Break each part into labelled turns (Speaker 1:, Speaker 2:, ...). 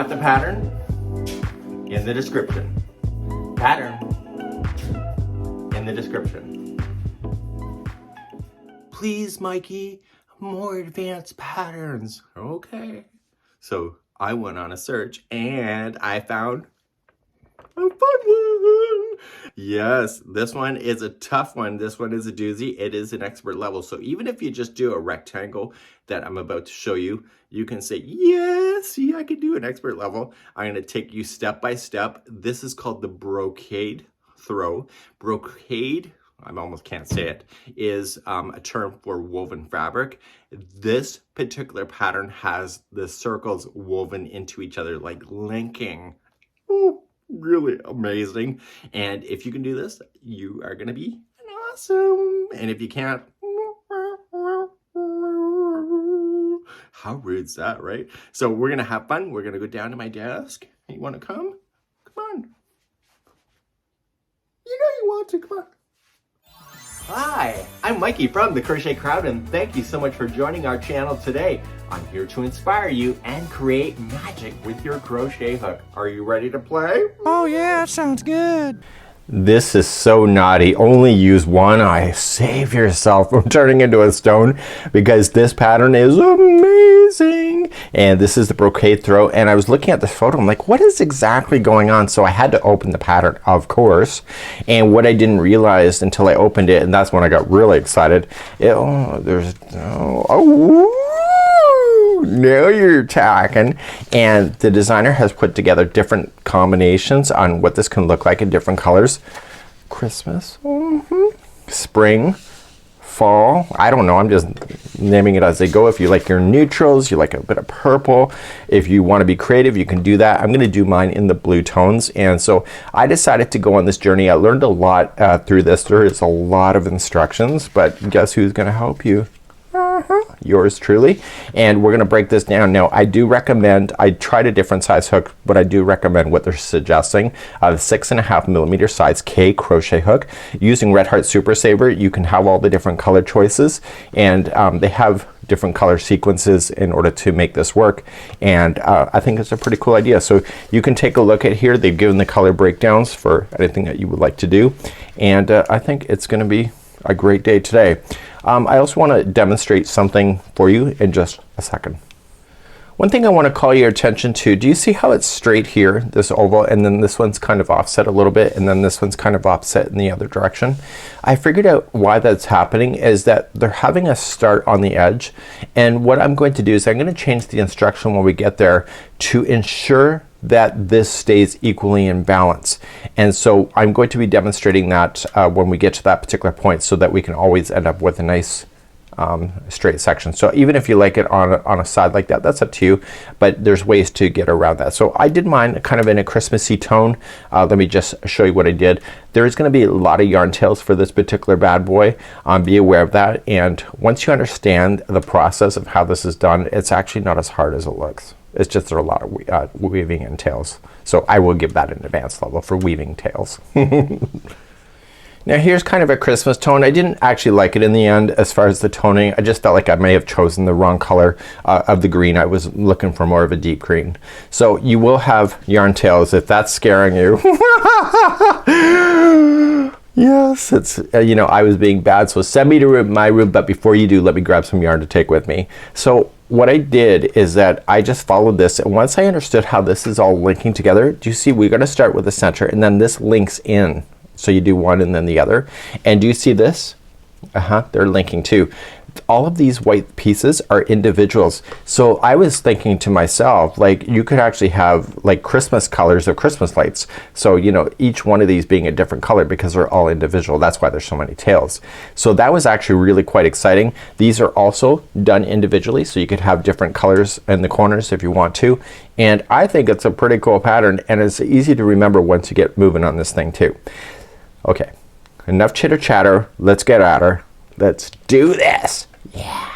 Speaker 1: want the pattern? In the description. Pattern in the description. Please, Mikey, more advanced patterns. Okay. So I went on a search and I found a fun one. Yes, this one is a tough one. This one is a doozy. It is an expert level. So even if you just do a rectangle that I'm about to show you, you can say, yes, see, I can do an expert level. I'm going to take you step by step. This is called the brocade throw. Brocade, I almost can't say it, is a term for woven fabric. This particular pattern has the circles woven into each other, like linking. Ooh, really amazing. And if you can do this, you are going to be awesome. And if you can't, how rude is that, right? So we're going to have fun. We're going to go down to my desk. You want to come? Come on. You know you want to. Come on. Hi, I'm Mikey from the Crochet Crowd, and thank you so much for joining our channel today. I'm here to inspire you and create magic with your crochet hook. Are you ready to play?
Speaker 2: Oh yeah, sounds good.
Speaker 1: This is so naughty. Only use one eye. Save yourself from turning into a stone because this pattern is amazing. And this is the brocade throw. And I was looking at this photo. I'm like, what is exactly going on? So I had to open the pattern, of course. And what I didn't realize until I opened it, and that's when I got really excited. Now you're attacking. And the designer has put together different combinations on what this can look like in different colors. Christmas, spring, fall. I don't know, I'm just naming it as they go. If you like your neutrals, you like a bit of purple, if you want to be creative, you can do that. I'm going to do mine in the blue tones. And so I decided to go on this journey. I learned a lot through this. There is a lot of instructions, but guess who's going to help you? Yours truly. And we're going to break this down. Now I do recommend, I tried a different size hook, but I do recommend what they're suggesting, the 6.5mm size K crochet hook. Using Red Heart Super Saver, you can have all the different color choices, and they have different color sequences in order to make this work. And I think it's a pretty cool idea. So you can take a look at here. They've given the color breakdowns for anything that you would like to do. And I think it's going to be a great day today. I also want to demonstrate something for you in just a second. One thing I want to call your attention to, do you see how it's straight here, this oval, and then this one's kind of offset a little bit, and then this one's kind of offset in the other direction? I figured out why that's happening is that they're having us start on the edge, and what I'm going to do is I'm going to change the instruction when we get there to ensure that this stays equally in balance. And so I'm going to be demonstrating that when we get to that particular point, so that we can always end up with a nice straight section. So even if you like it on a side like that, that's up to you, but there's ways to get around that. So I did mine kind of in a Christmassy tone. Let me just show you what I did. There's going to be a lot of yarn tails for this particular bad boy. Be aware of that, and once you understand the process of how this is done, it's actually not as hard as it looks. It's just there are a lot of weaving and tails. So I will give that an advanced level for weaving tails. Now here's kind of a Christmas tone. I didn't actually like it in the end as far as the toning. I just felt like I may have chosen the wrong color of the green. I was looking for more of a deep green. So you will have yarn tails if that's scaring you. Yes, it's you know, I was being bad, so send me to my room, but before you do, let me grab some yarn to take with me. So what I did is that I just followed this, and once I understood how this is all linking together, do you see we're going to start with the center, and then this links in. So you do one and then the other. And do you see this? They're linking too. All of these white pieces are individuals. So I was thinking to myself, like, you could actually have like Christmas colors of Christmas lights. So you know, each one of these being a different color because they're all individual. That's why there's so many tails. So that was actually really quite exciting. These are also done individually, so you could have different colors in the corners if you want to. And I think it's a pretty cool pattern, and it's easy to remember once you get moving on this thing too. Okay, enough chitter chatter. Let's get at her. Let's do this. Yeah.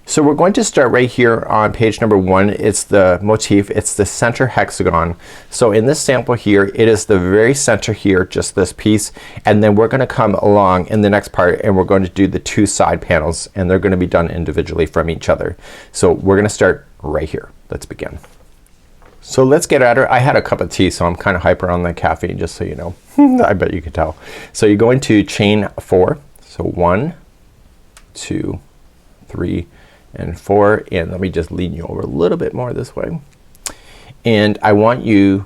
Speaker 1: So we're going to start right here on page number 1. It's the motif. It's the center hexagon. So in this sample here, it is the very center here, just this piece, and then we're going to come along in the next part and we're going to do the 2 side panels, and they're going to be done individually from each other. So we're going to start right here. Let's begin. So let's get at her. I had a cup of tea, so I'm kind of hyper on the caffeine, just so you know. I bet you could tell. So you're going to chain 4. So 1, 2, 3, and 4. And let me just lean you over a little bit more this way. And I want you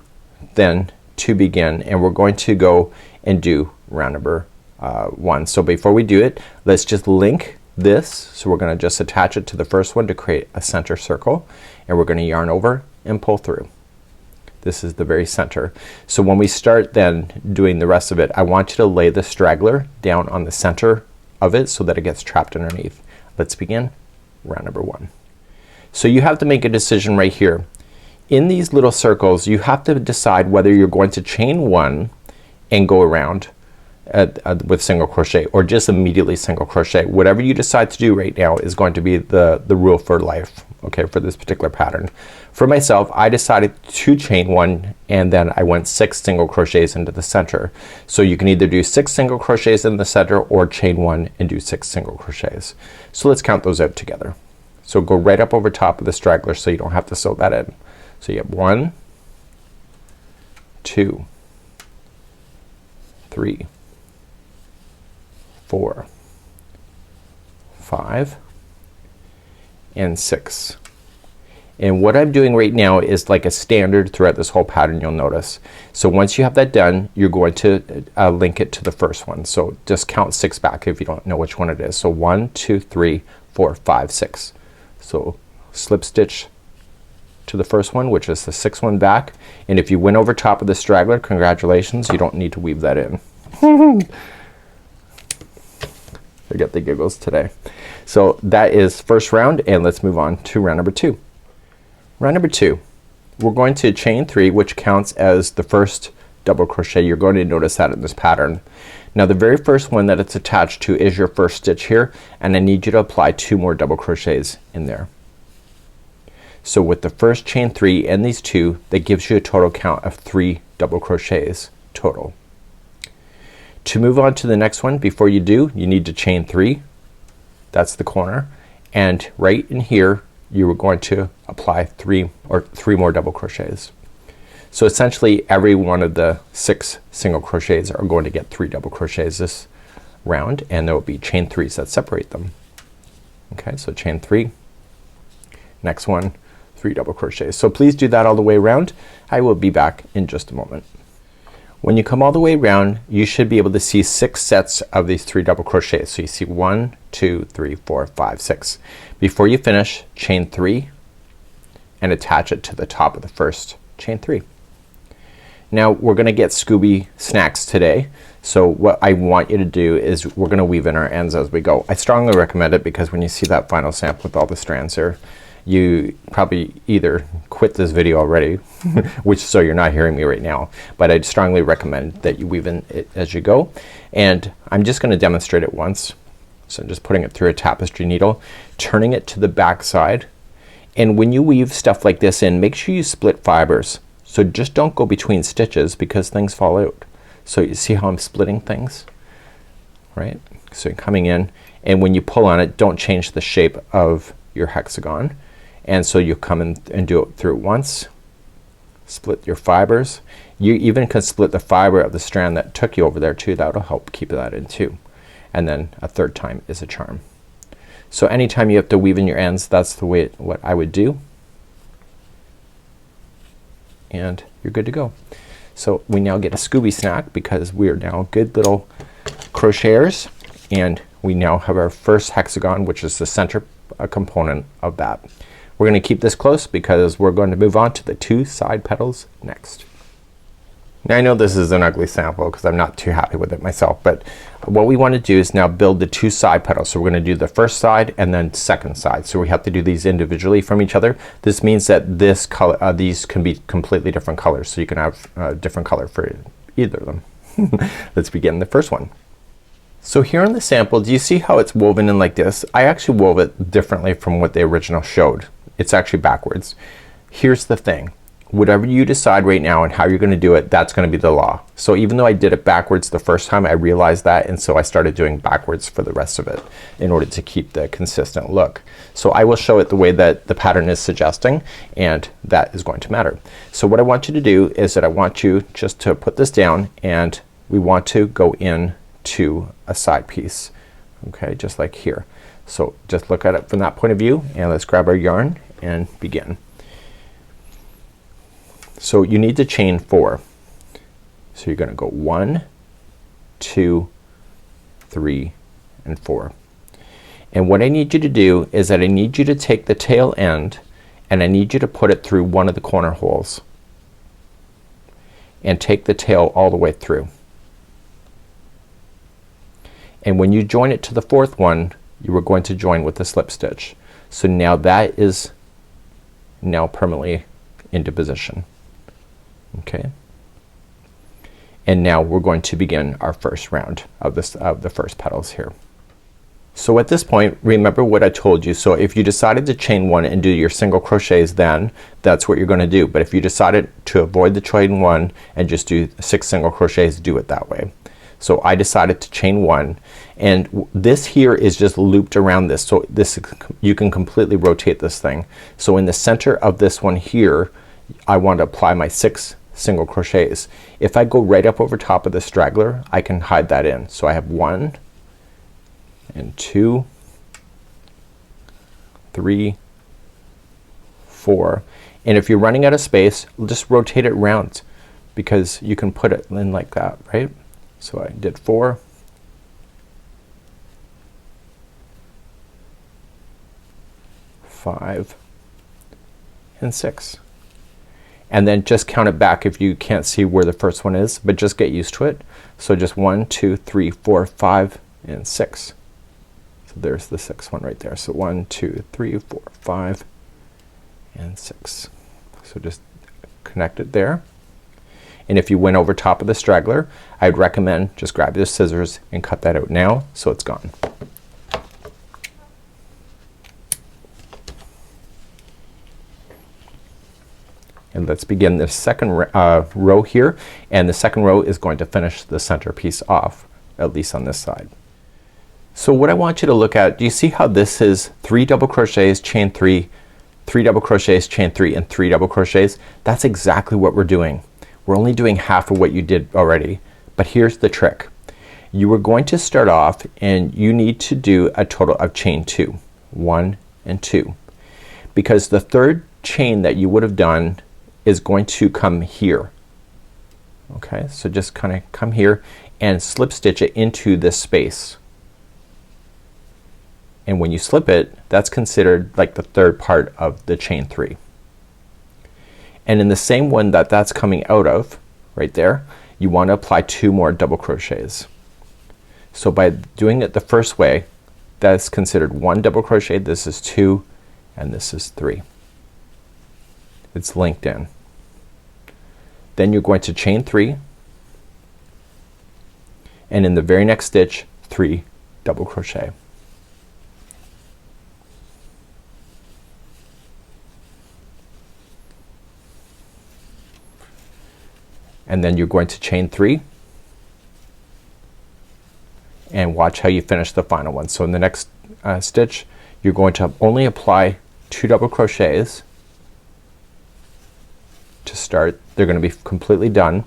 Speaker 1: then to begin, and we're going to go and do round number 1. So before we do it, let's just link this. So we're gonna just attach it to the first one to create a center circle, and we're gonna yarn over and pull through. This is the very center. So when we start then doing the rest of it, I want you to lay the straggler down on the center of it so that it gets trapped underneath. Let's begin round number 1. So you have to make a decision right here. In these little circles you have to decide whether you're going to chain 1 and go around with single crochet, or just immediately single crochet. Whatever you decide to do right now is going to be the rule for life, okay, for this particular pattern. For myself, I decided to chain 1 and then I went 6 single crochets into the center. So you can either do 6 single crochets in the center or chain 1 and do 6 single crochets. So let's count those out together. So go right up over top of the straggler so you don't have to sew that in. So you have 1, 2, 3, 4, 5, and 6. And what I'm doing right now is like a standard throughout this whole pattern, you'll notice. So once you have that done, you're going to link it to the first one. So just count 6 back if you don't know which one it is. So 1, 2, 3, 4, 5, 6. So slip stitch to the first one, which is the 6th one back, and if you went over top of the straggler, congratulations, you don't need to weave that in. I get the giggles today. So that is first round, and let's move on to round number 2. Round number 2, we're going to chain 3, which counts as the first double crochet. You're going to notice that in this pattern. Now the very first one that it's attached to is your first stitch here, and I need you to apply 2 more double crochets in there. So with the first chain 3 and these 2, that gives you a total count of 3 double crochets total. To move on to the next one, before you do, you need to chain 3. That's the corner, and right in here you are going to apply 3 more double crochets. So essentially every one of the 6 single crochets are going to get 3 double crochets this round, and there will be chain 3s that separate them. Okay, so chain 3, next one, 3 double crochets. So please do that all the way around. I will be back in just a moment. When you come all the way around, you should be able to see 6 sets of these 3 double crochets. So you see 1, 2, 3, 4, 5, 6. Before you finish, chain 3 and attach it to the top of the first chain 3. Now we're gonna get Scooby snacks today. So what I want you to do is we're gonna weave in our ends as we go. I strongly recommend it because when you see that final sample with all the strands there, you probably either quit this video already which so you're not hearing me right now, but I'd strongly recommend that you weave in it as you go. And I'm just gonna demonstrate it once. So I'm just putting it through a tapestry needle, turning it to the back side, and when you weave stuff like this in, make sure you split fibers. So just don't go between stitches because things fall out. So you see how I'm splitting things, right? So you're coming in, and when you pull on it, don't change the shape of your hexagon. And so you come in and do it through once, split your fibers. You even can split the fiber of the strand that took you over there too. That'll help keep that in too. And then a third time is a charm. So anytime you have to weave in your ends, that's the way what I would do. And you're good to go. So we now get a Scooby snack because we are now good little crocheters, and we now have our first hexagon, which is the center component of that. We're gonna keep this close because we're going to move on to the 2 side petals next. Now I know this is an ugly sample because I'm not too happy with it myself, but what we want to do is now build the 2 side petals. So we're gonna do the first side and then second side. So we have to do these individually from each other. This means that this color, these can be completely different colors. So you can have a different color for either of them. Let's begin the first one. So here in the sample, do you see how it's woven in like this? I actually wove it differently from what the original showed. It's actually backwards. Here's the thing. whatever you decide right now and how you're gonna do it, that's gonna be the law. So even though I did it backwards the first time, I realized that, and so I started doing backwards for the rest of it in order to keep the consistent look. So I will show it the way that the pattern is suggesting, and that is going to matter. So what I want you to do is that I want you just to put this down, and we want to go in to a side piece. Okay, just like here. So just look at it from that point of view, and let's grab our yarn and begin. So you need to chain 4. So you're gonna go 1, 2, 3, and 4. And what I need you to do is that I need you to take the tail end and I need you to put it through one of the corner holes and take the tail all the way through. And when you join it to the 4th one, you are going to join with the slip stitch. So now that is now permanently into position. Okay, and now we're going to begin our first round of the first petals here. So at this point, remember what I told you. So if you decided to chain 1 and do your single crochets, then that's what you're gonna do. But if you decided to avoid the chain 1 and just do 6 single crochets, do it that way. So I decided to chain 1, and this here is just looped around this. So this, you can completely rotate this thing. So in the center of this one here, I want to apply my 6 single crochets. If I go right up over top of the straggler, I can hide that in. So I have 1 and 2, 3, 4, and if you're running out of space, just rotate it around because you can put it in like that, right? So I did 4, 5, and 6. And then just count it back if you can't see where the first one is, but just get used to it. So just 1, 2, 3, 4, 5, and 6. So there's the 6th one right there. So 1, 2, 3, 4, 5, and 6. So just connect it there. And if you went over top of the straggler, I'd recommend just grab your scissors and cut that out now so it's gone. And let's begin the second row here, and the second row is going to finish the center piece off, at least on this side. So what I want you to look at, do you see how this is 3 double crochets, chain 3, 3 double crochets, chain 3, and 3 double crochets? That's exactly what we're doing. We're only doing half of what you did already, but here's the trick. You are going to start off and you need to do a total of chain 2, 1 and 2, because the third chain that you would have done is going to come here. Okay, so just kind of come here and slip stitch it into this space. And when you slip it, that's considered like the third part of the chain 3. And in the same one that that's coming out of, right there, you want to apply 2 more double crochets. So by doing it the first way, that's considered 1 double crochet, this is 2, and this is 3. It's linked in. Then you're going to chain 3, and in the very next stitch 3 double crochet. And then you're going to chain 3 and watch how you finish the final one. So in the next stitch you're going to only apply 2 double crochets to start. They're going to be completely done,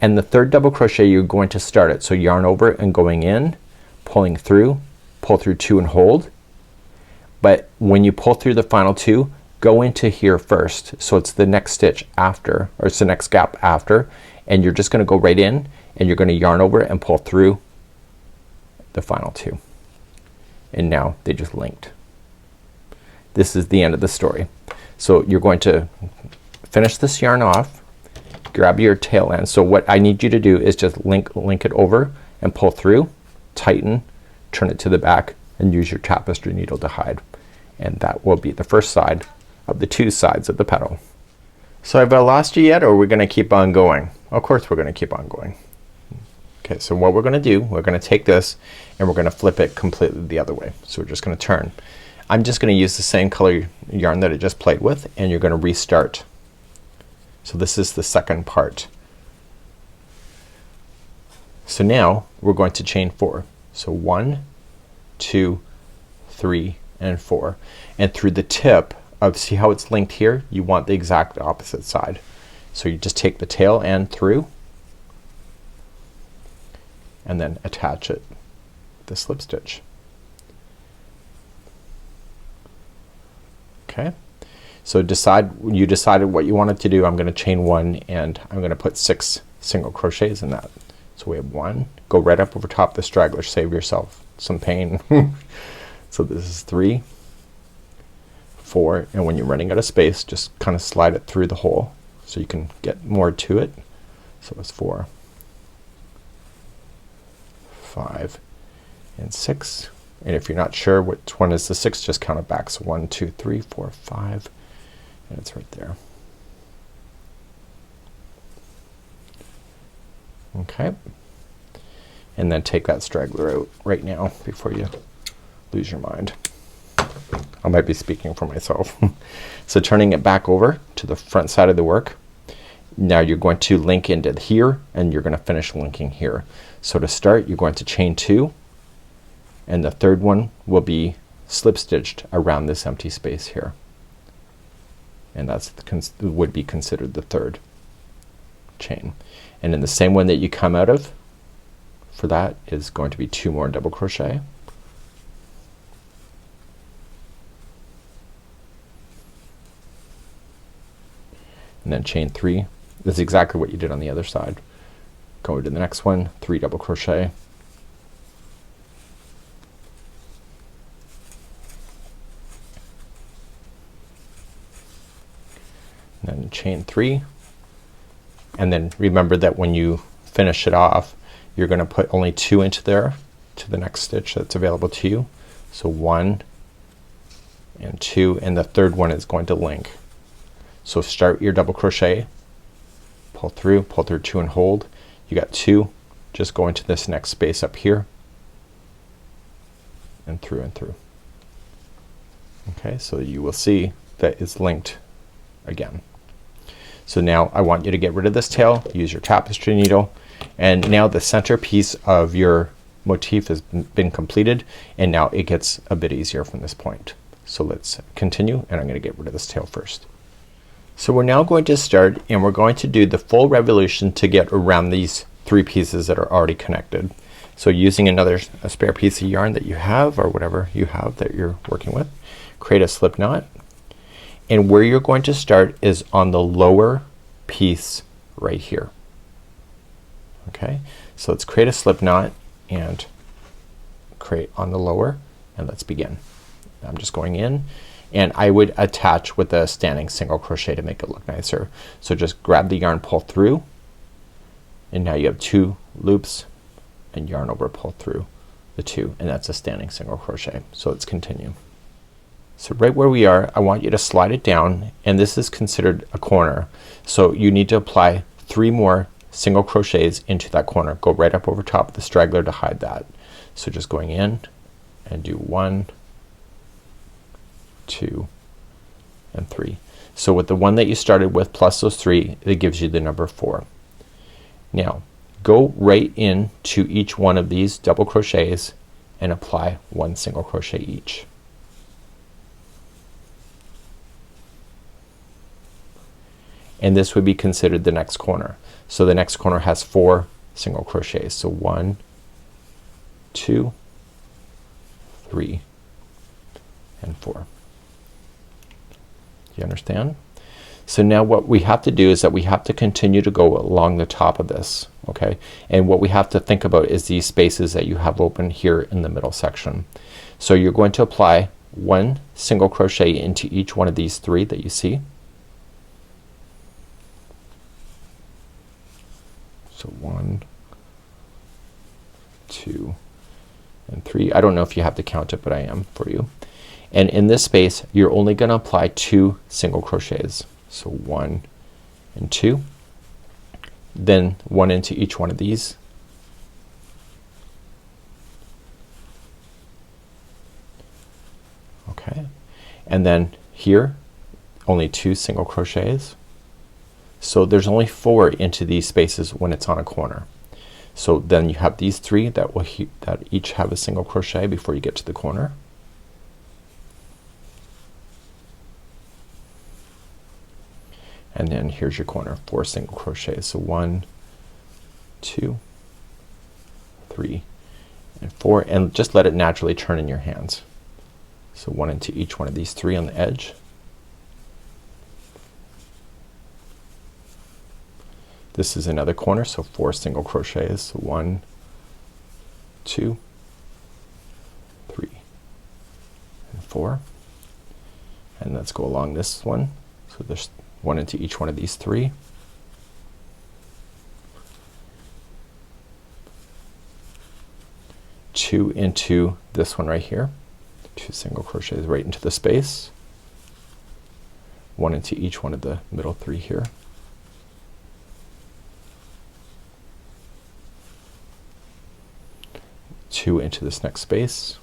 Speaker 1: and the third double crochet you're going to start it. So yarn over and going in, pulling through, pull through 2 and hold, but when you pull through the final 2, go into here first. So it's the next stitch after, or it's the next gap after, and you're just gonna go right in and you're gonna yarn over and pull through the final 2, and now they just linked. This is the end of the story. So you're going to finish this yarn off, grab your tail end. So what I need you to do is just link it over and pull through, tighten, turn it to the back, and use your tapestry needle to hide, and that will be the first side of the 2 sides of the petal. So have I lost you yet, or we're gonna keep on going? Of course we're gonna keep on going. Okay, so what we're gonna do, we're gonna take this and we're gonna flip it completely the other way. So we're just gonna turn. I'm just gonna use the same color yarn that I just played with, and you're gonna restart. So this is the second part. So now we're going to chain 4. So 1, 2, 3 and 4, and through the tip of, see how it's linked here, you want the exact opposite side. So you just take the tail end through and then attach it with the slip stitch. Okay, so you decided what you wanted to do. I'm gonna chain 1 and I'm gonna put 6 single crochets in that. So we have 1, go right up over top the straggler, save yourself some pain. So this is 3, 4, and when you're running out of space, just kind of slide it through the hole so you can get more to it. So it's 4, 5 and 6, and if you're not sure which one is the 6, just count it back. So 1, 2, 3, 4, 5, and it's right there. Okay, and then take that straggler out right now before you lose your mind. I might be speaking for myself. So turning it back over to the front side of the work, now you're going to link into here and you're gonna finish linking here. So to start, you're going to chain 2, and the third one will be slip stitched around this empty space here, and that's would be considered the third chain. And in the same one that you come out of for that is going to be 2 more double crochet, and then chain 3. This is exactly what you did on the other side. Go to the next one, 3 double crochet, and then chain 3, and then remember that when you finish it off, you're gonna put only 2 into there to the next stitch that's available to you. So 1 and 2, and the third one is going to link. So start your double crochet, pull through 2 and hold. You got 2, just go into this next space up here and through and through. Okay, so you will see that it's linked again. So now I want you to get rid of this tail, use your tapestry needle, and now the center piece of your motif has been completed, and now it gets a bit easier from this point. So let's continue, and I'm gonna get rid of this tail first. So we're now going to start, and we're going to do the full revolution to get around these 3 pieces that are already connected. So using a spare piece of yarn that you have, or whatever you have that you're working with, create a slip knot, and where you're going to start is on the lower piece right here. Okay, so let's create a slip knot and create on the lower, and let's begin. I'm just going in, and I would attach with a standing single crochet to make it look nicer. So just grab the yarn, pull through, and now you have 2 loops, and yarn over, pull through the 2, and that's a standing single crochet. So let's continue. So right where we are, I want you to slide it down, and this is considered a corner. So you need to apply 3 more single crochets into that corner. Go right up over top of the straggler to hide that. So just going in and do 1, 2 and 3. So with the one that you started with plus those 3, it gives you the number 4. Now go right in to each one of these double crochets and apply 1 single crochet each. And this would be considered the next corner. So the next corner has 4 single crochets. So 1, 2, 3 and 4. You understand? So now what we have to do is that we have to continue to go along the top of this, okay? And what we have to think about is these spaces that you have open here in the middle section. So you're going to apply 1 single crochet into each one of these 3 that you see. So 1, 2 and 3. I don't know if you have to count it, but I am for you. And in this space you're only gonna apply 2 single crochets. So 1 and 2, then 1 into each one of these, okay, and then here only 2 single crochets. So there's only 4 into these spaces when it's on a corner. So then you have these 3 that will that each have a single crochet before you get to the corner. And then here's your corner, 4 single crochets. So 1, 2, 3, and 4, and just let it naturally turn in your hands. So 1 into each one of these 3 on the edge. This is another corner, so 4 single crochets. So 1, 2, 3, and 4. And let's go along this one. So there's 1 into each one of these 3. Two into this one right here. 2 single crochets right into the space. 1 into each one of the middle 3 here. 2 into this next space,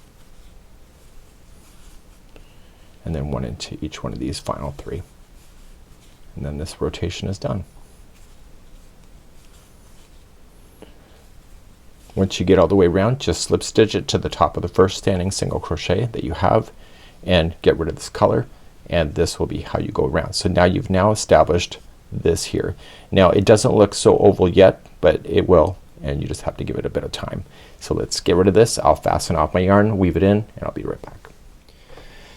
Speaker 1: and then 1 into each one of these final 3, and then this rotation is done. Once you get all the way around, just slip stitch it to the top of the first standing single crochet that you have and get rid of this color, and this will be how you go around. So now you've now established this here. Now it doesn't look so oval yet, but it will, and you just have to give it a bit of time. So let's get rid of this. I'll fasten off my yarn, weave it in, and I'll be right back.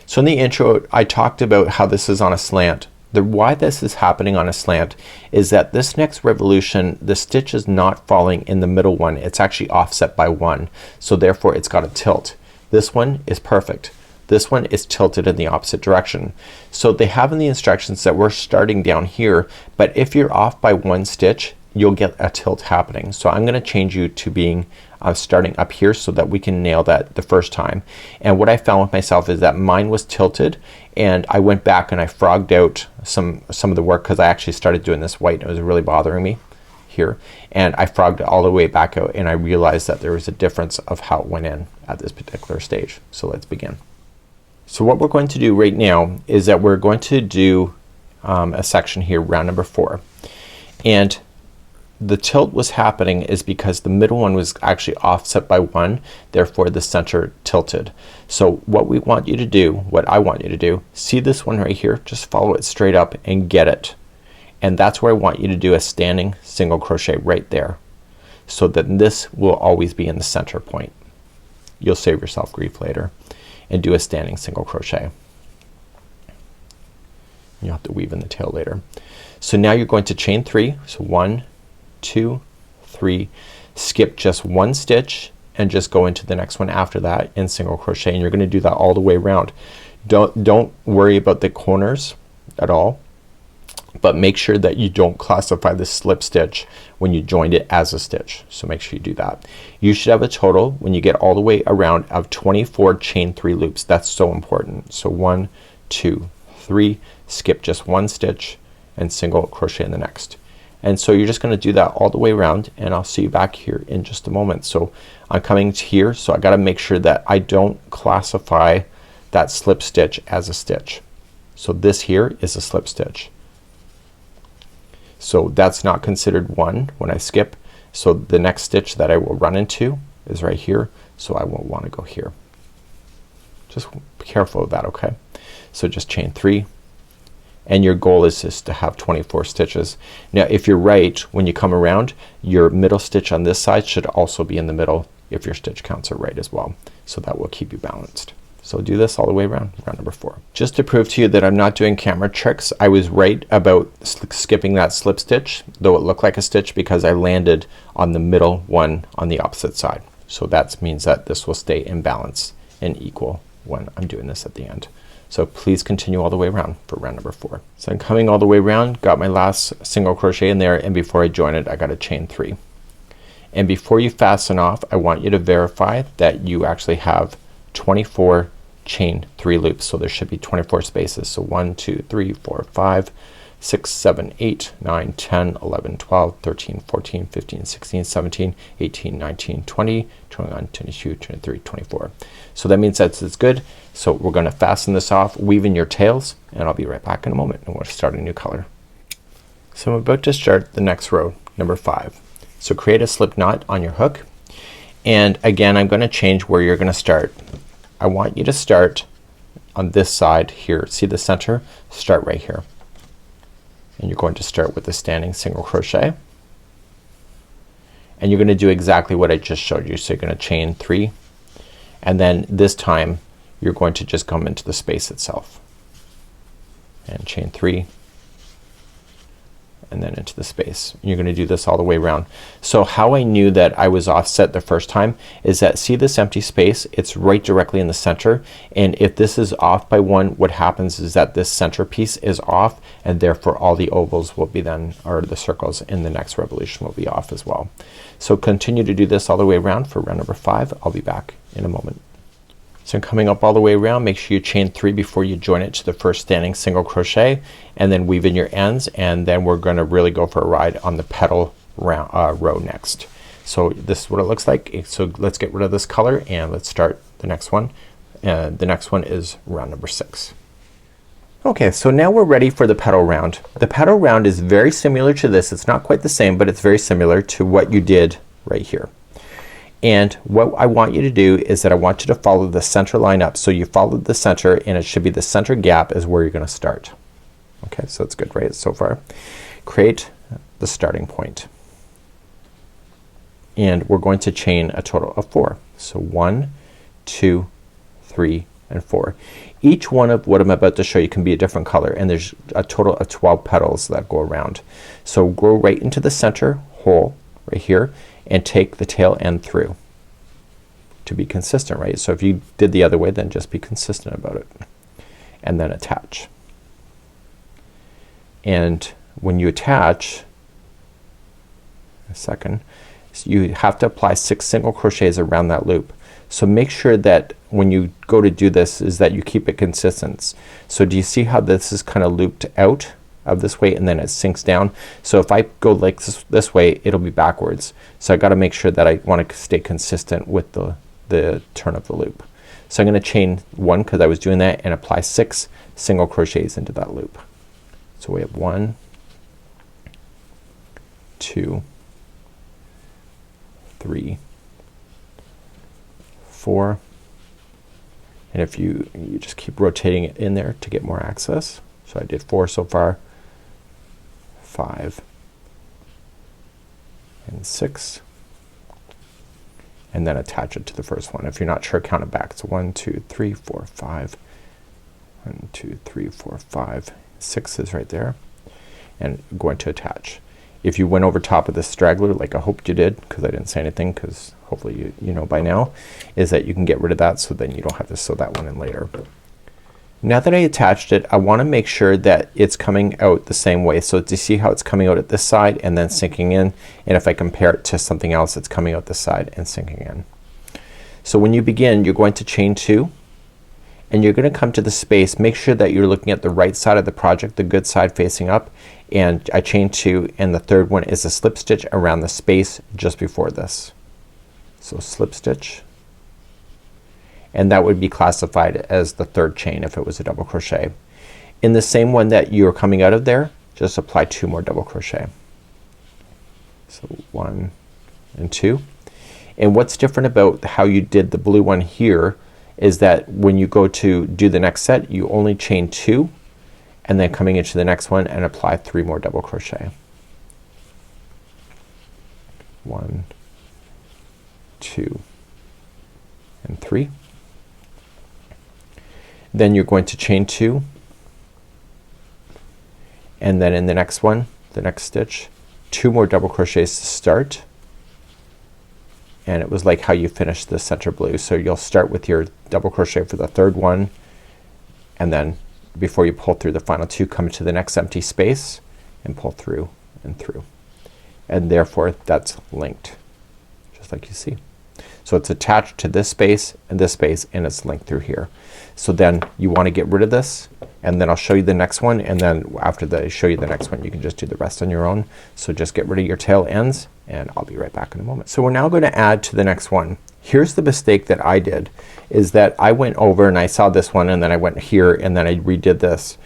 Speaker 1: So in the intro I talked about how this is on a slant. Why this is happening on a slant is that this next revolution the stitch is not falling in the middle one, it's actually offset by 1. So therefore it's got a tilt. This one is perfect. This one is tilted in the opposite direction. So they have in the instructions that we're starting down here, but if you're off by 1 stitch you'll get a tilt happening. So I'm gonna change you to being starting up here so that we can nail that the first time. And what I found with myself is that mine was tilted, and I went back and I frogged out some of the work because I actually started doing this white and it was really bothering me here, and I frogged it all the way back out, and I realized that there was a difference of how it went in at this particular stage. So let's begin. So what we're going to do right now is that we're going to do a section here, round number 4, and the tilt was happening is because the middle one was actually offset by 1, therefore the center tilted. So what we want you to do, what I want you to do, see this one right here, just follow it straight up and get it, and that's where I want you to do a standing single crochet right there, so that this will always be in the center point. You'll save yourself grief later, and do a standing single crochet. You'll have to weave in the tail later. So now you're going to chain 3, so 1, 2, 3, skip just 1 stitch and just go into the next one after that in single crochet, and you're gonna do that all the way around. Don't worry about the corners at all, but make sure that you don't classify the slip stitch when you joined it as a stitch. So make sure you do that. You should have a total when you get all the way around of 24 chain 3 loops. That's so important. So 1, 2, 3, skip just 1 stitch and single crochet in the next. And so you're just gonna do that all the way around, and I'll see you back here in just a moment. So I'm coming to here, so I gotta make sure that I don't classify that slip stitch as a stitch. So this here is a slip stitch. So that's not considered one when I skip. So the next stitch that I will run into is right here, so I won't want to go here. Just be careful of that, okay? So just chain 3, and your goal is just to have 24 stitches. Now if you're right, when you come around, your middle stitch on this side should also be in the middle if your stitch counts are right as well. So that will keep you balanced. So do this all the way around, round number 4. Just to prove to you that I'm not doing camera tricks, I was right about skipping that slip stitch, though it looked like a stitch, because I landed on the middle one on the opposite side. So that means that this will stay in balance and equal when I'm doing this at the end. So please continue all the way around for round number 4. So I'm coming all the way around, got my last single crochet in there, and before I join it I got to chain 3. And before you fasten off, I want you to verify that you actually have 24 chain 3 loops. So there should be 24 spaces. So 1, 2, 3, 4, 5, 6, 7, 8, 9, 10, 11, 12, 13, 14, 15, 16, 17, 18, 19, 20, 21, 22, 23, 24. So that means that it's good. So we're gonna fasten this off, weave in your tails, and I'll be right back in a moment and we'll start a new color. So I'm about to start the next row, number 5. So create a slip knot on your hook, and again I'm gonna change where you're gonna start. I want you to start on this side here. See the center? Start right here. And you're going to start with the standing single crochet. And you're gonna do exactly what I just showed you. So you're gonna chain 3, and then this time you're going to just come into the space itself. And chain 3, and then into the space. You're gonna do this all the way around. So how I knew that I was offset the first time is that, see this empty space? It's right directly in the center, and if this is off by 1, what happens is that this center piece is off, and therefore all the ovals will be then, or the circles in the next revolution will be off as well. So continue to do this all the way around for round number 5. I'll be back in a moment. So coming up all the way around, make sure you chain 3 before you join it to the first standing single crochet, and then weave in your ends, and then we're gonna really go for a ride on the petal row next. So this is what it looks like. So let's get rid of this color and let's start the next one. The next one is round number 6. Okay, so now we're ready for the petal round. The petal round is very similar to this. It's not quite the same, but it's very similar to what you did right here. And what I want you to do is that I want you to follow the center line up. So you follow the center, and it should be the center gap is where you're gonna start. Okay, so it's good, right, so far. Create the starting point. And we're going to chain a total of 4. So 1, 2, 3, and 4. Each one of what I'm about to show you can be a different color, and there's a total of 12 petals that go around. So go right into the center hole right here and take the tail end through to be consistent, right? So if you did the other way, then just be consistent about it, and then attach. And when you attach, so you have to apply 6 single crochets around that loop. So make sure that when you go to do this is that you keep it consistent. So do you see how this is kind of looped out of this way, and then it sinks down? So if I go like this way, it'll be backwards. So I gotta make sure that I want to stay consistent with the turn of the loop. So I'm gonna chain 1 because I was doing that, and apply 6 single crochets into that loop. So we have 1, 2, 3, 4, and if you just keep rotating it in there to get more access. So I did 4 so far, 5, and 6, and then attach it to the first one. If you're not sure, count it back. So 1, 2, 3, 4, 5, 1, 2, 3, 4, 5, 6 is right there, and I'm going to attach. If you went over top of this straggler, like I hoped you did, because I didn't say anything, because hopefully you know by now, is that you can get rid of that, so then you don't have to sew that one in later. Now that I attached it, I want to make sure that it's coming out the same way. So do you see how it's coming out at this side and then sinking in? And if I compare it to something else, it's coming out this side and sinking in. So when you begin, you're going to chain 2, and you're gonna come to the space. Make sure that you're looking at the right side of the project, the good side facing up, and I chain 2, and the third one is a slip stitch around the space just before this. So slip stitch, and that would be classified as the third chain if it was a double crochet. In the same one that you're coming out of there, just apply 2 more double crochet. So 1 and 2. And what's different about how you did the blue one here is that when you go to do the next set, you only chain 2, and then coming into the next one and apply 3 more double crochet. 1, 2, and 3. Then you're going to chain 2, and then in the next one, the next stitch, 2 more double crochets to start, and it was like how you finish the center blue. So you'll start with your double crochet for the third one, and then before you pull through the final 2, come to the next empty space and pull through and through, and therefore that's linked just like you see. So it's attached to this space, and it's linked through here. So then you want to get rid of this, and then I'll show you the next one, and then after I show you the next one, you can just do the rest on your own. So just get rid of your tail ends, and I'll be right back in a moment. So we're now going to add to the next one. Here's the mistake that I did, is that I went over and I saw this one, and then I went here, and then I redid this.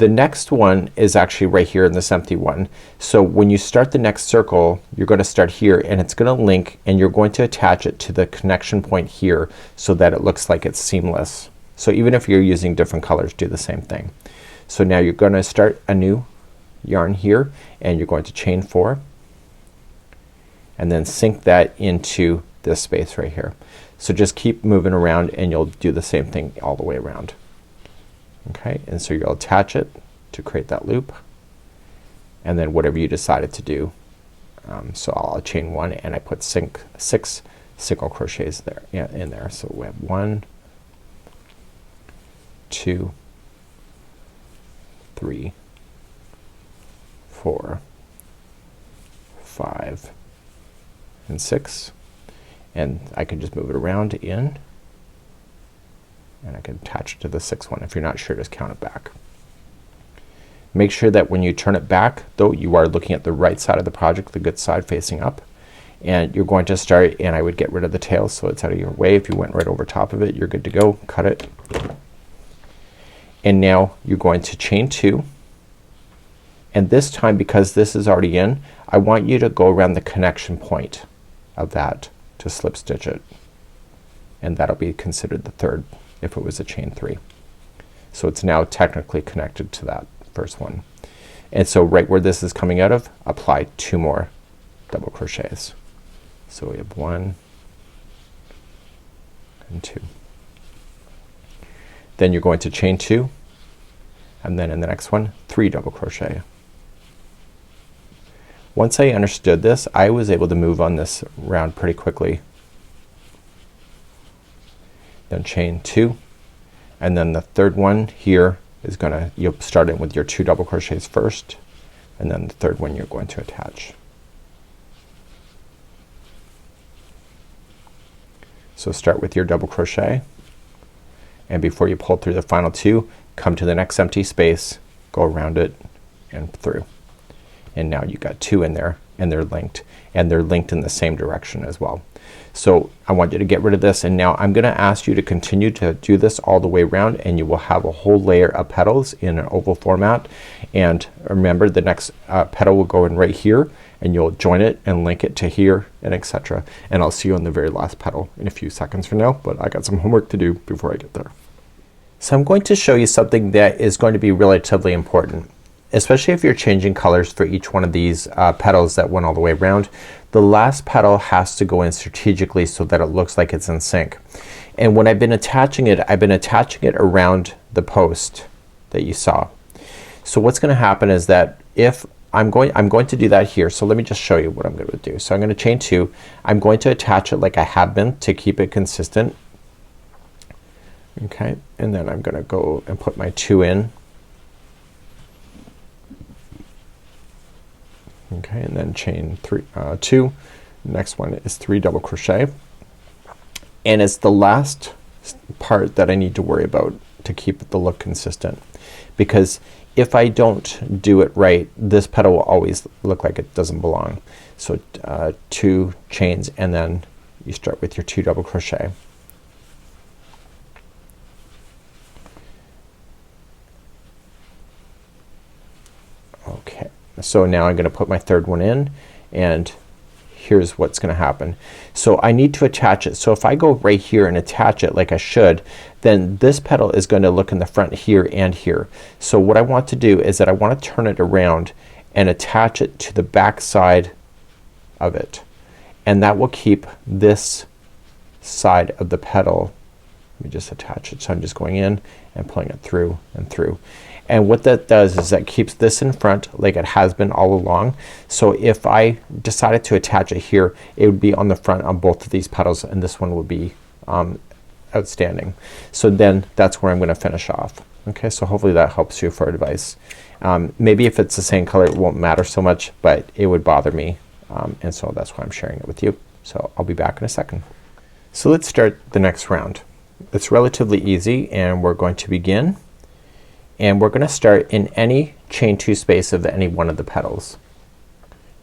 Speaker 1: The next one is actually right here in this empty one. So when you start the next circle, you're going to start here and it's going to link, and you're going to attach it to the connection point here so that it looks like it's seamless. So even if you're using different colors, do the same thing. So now you're going to start a new yarn here and you're going to chain 4 and then sink that into this space right here. So just keep moving around and you'll do the same thing all the way around. Okay, and so you'll attach it to create that loop, and then whatever you decided to do. So I'll chain 1 and I put 6 single crochets there, in there. So we have 1, 2, 3, 4, 5, and 6, and I can just move it around in, and I can attach it to the 6th one. If you're not sure, just count it back. Make sure that when you turn it back though, you are looking at the right side of the project, the good side facing up, and you're going to start, and I would get rid of the tail so it's out of your way. If you went right over top of it, you're good to go. Cut it, and now you're going to chain 2, and this time, because this is already in, I want you to go around the connection point of that to slip stitch it, and that'll be considered the 3rd if it was a chain 3. So it's now technically connected to that first one. And so right where this is coming out of, apply 2 more double crochets. So we have 1 and 2. Then you're going to chain 2, and then in the next one 3 double crochet. Once I understood this, I was able to move on this round pretty quickly. Then chain 2, and then the 3rd one here is gonna, you'll start in with your 2 double crochets first, and then the 3rd one you're going to attach. So start with your double crochet, and before you pull through the final 2, come to the next empty space, go around it and through, and now you got 2 in there, and they're linked in the same direction as well. So I want you to get rid of this, and now I'm gonna ask you to continue to do this all the way around, and you will have a whole layer of petals in an oval format. And remember, the next petal will go in right here, and you'll join it and link it to here, and etc. And I'll see you on the very last petal in a few seconds from now, but I got some homework to do before I get there. So I'm going to show you something that is going to be relatively important, especially if you're changing colors for each one of these petals that went all the way around. The last petal has to go in strategically so that it looks like it's in sync. And when I've been attaching it, I've been attaching it around the post that you saw. So what's gonna happen is that if I'm going to do that here. So let me just show you what I'm gonna do. So I'm gonna chain 2. I'm going to attach it like I have been to keep it consistent. Okay, and then I'm gonna go and put my 2 in. Okay, and then chain 2. Next one is 3 double crochet, and it's the last part that I need to worry about to keep the look consistent, because if I don't do it right, this petal will always look like it doesn't belong. So 2 chains, and then you start with your 2 double crochet. Okay, so now I'm gonna put my 3rd one in, and here's what's gonna happen. So I need to attach it. So if I go right here and attach it like I should, then this petal is going to look in the front here and here. So what I want to do is that I want to turn it around and attach it to the back side of it, and that will keep this side of the petal. Let me just attach it. So I'm just going in and pulling it through and through. And what that does is that keeps this in front like it has been all along. So if I decided to attach it here, it would be on the front on both of these petals, and this one would be outstanding. So then that's where I'm gonna finish off. Okay, so hopefully that helps you for advice. Maybe if it's the same color it won't matter so much, but it would bother me, and so that's why I'm sharing it with you. So I'll be back in a second. So let's start the next round. It's relatively easy, and we're going to begin, and we're gonna start in any chain 2 space of any one of the petals,